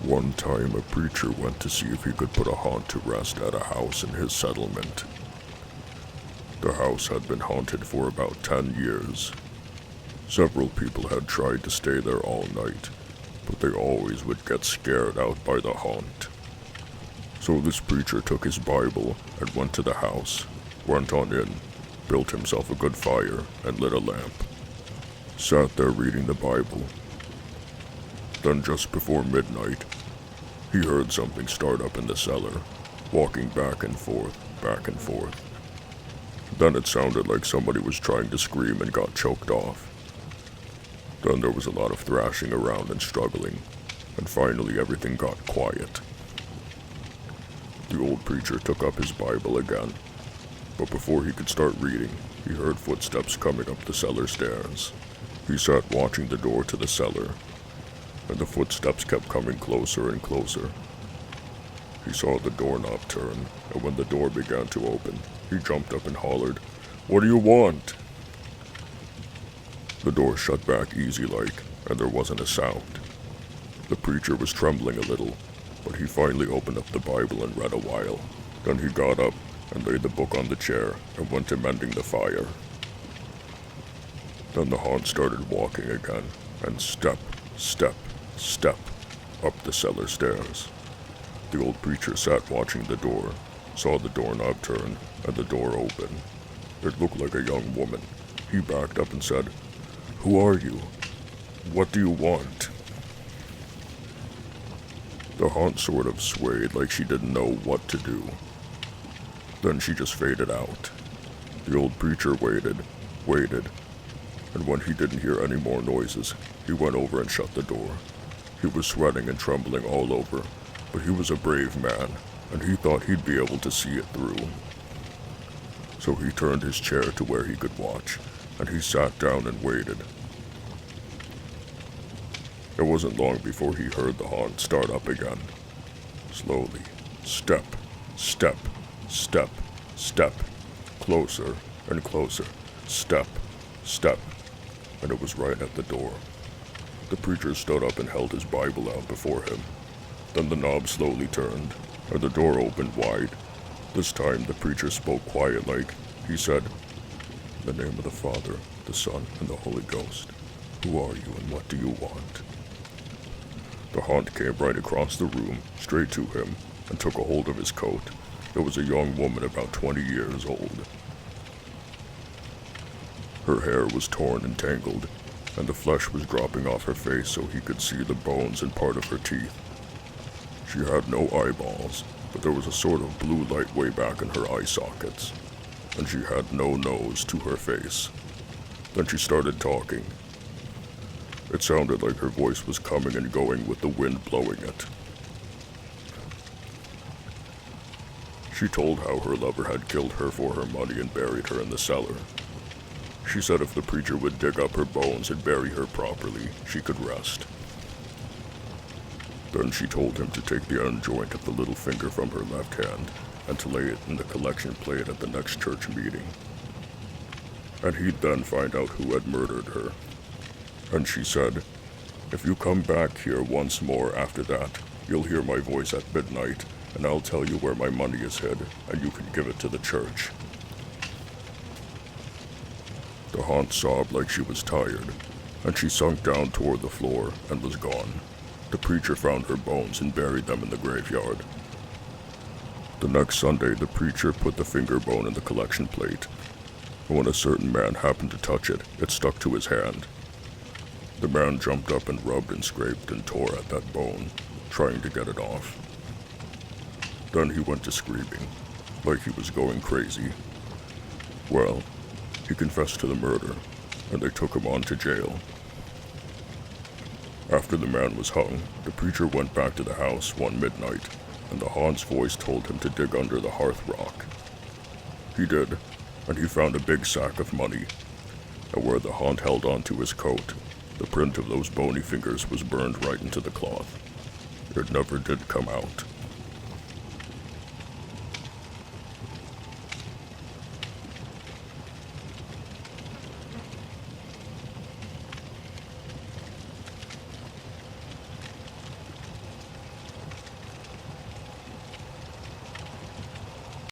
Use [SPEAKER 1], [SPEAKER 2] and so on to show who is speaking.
[SPEAKER 1] One time, a preacher went to see if he could put a haunt to rest at a house in his settlement. The house had been haunted for about 10 years. Several people had tried to stay there all night, but they always would get scared out by the haunt. So this preacher took his Bible and went to the house, went on in, built himself a good fire, and lit a lamp. Sat there reading the Bible. Then just before midnight, he heard something start up in the cellar, walking back and forth, back and forth. Then it sounded like somebody was trying to scream and got choked off. Then there was a lot of thrashing around and struggling, and finally everything got quiet. The old preacher took up his Bible again, but before he could start reading, he heard footsteps coming up the cellar stairs. He sat watching the door to the cellar, and the footsteps kept coming closer and closer. He saw the doorknob turn, and when the door began to open, he jumped up and hollered, "What do you want?" The door shut back easy-like, and there wasn't a sound. The preacher was trembling a little, but he finally opened up the Bible and read a while. Then he got up and laid the book on the chair and went to mending the fire. Then the haunt started walking again, and step, step, step, up the cellar stairs. The old preacher sat watching the door, saw the doorknob turn, and the door open. It looked like a young woman. He backed up and said, "Who are you? What do you want?" The haunt sort of swayed like she didn't know what to do. Then she just faded out. The old preacher waited, and when he didn't hear any more noises, he went over and shut the door. He was sweating and trembling all over, but he was a brave man, and he thought he'd be able to see it through. So he turned his chair to where he could watch, and he sat down and waited. It wasn't long before he heard the haunt start up again. Slowly, step, step, step, step, closer and closer, step, step, and it was right at the door. The preacher stood up and held his Bible out before him. Then the knob slowly turned, and the door opened wide. This time the preacher spoke quiet like. He said, "In the name of the Father, the Son, and the Holy Ghost, who are you and what do you want?" The haunt came right across the room, straight to him, and took a hold of his coat. It was a young woman about 20 years old. Her hair was torn and tangled, and the flesh was dropping off her face so he could see the bones and part of her teeth. She had no eyeballs, but there was a sort of blue light way back in her eye sockets, and she had no nose to her face. Then she started talking. It sounded like her voice was coming and going with the wind blowing it. She told how her lover had killed her for her money and buried her in the cellar. She said if the preacher would dig up her bones and bury her properly, she could rest. Then she told him to take the end joint of the little finger from her left hand and to lay it in the collection plate at the next church meeting. And he'd then find out who had murdered her. And she said, "If you come back here once more after that, you'll hear my voice at midnight, and I'll tell you where my money is hid, and you can give it to the church." The haunt sobbed like she was tired, and she sunk down toward the floor and was gone. The preacher found her bones and buried them in the graveyard. The next Sunday, the preacher put the finger bone in the collection plate, and when a certain man happened to touch it, it stuck to his hand. The man jumped up and rubbed and scraped and tore at that bone, trying to get it off. Then he went to screaming, like he was going crazy. Well, he confessed to the murder, and they took him on to jail. After the man was hung, the preacher went back to the house one midnight, and the haunt's voice told him to dig under the hearth rock. He did, and he found a big sack of money, and where the haunt held onto his coat, the print of those bony fingers was burned right into the cloth. It never did come out.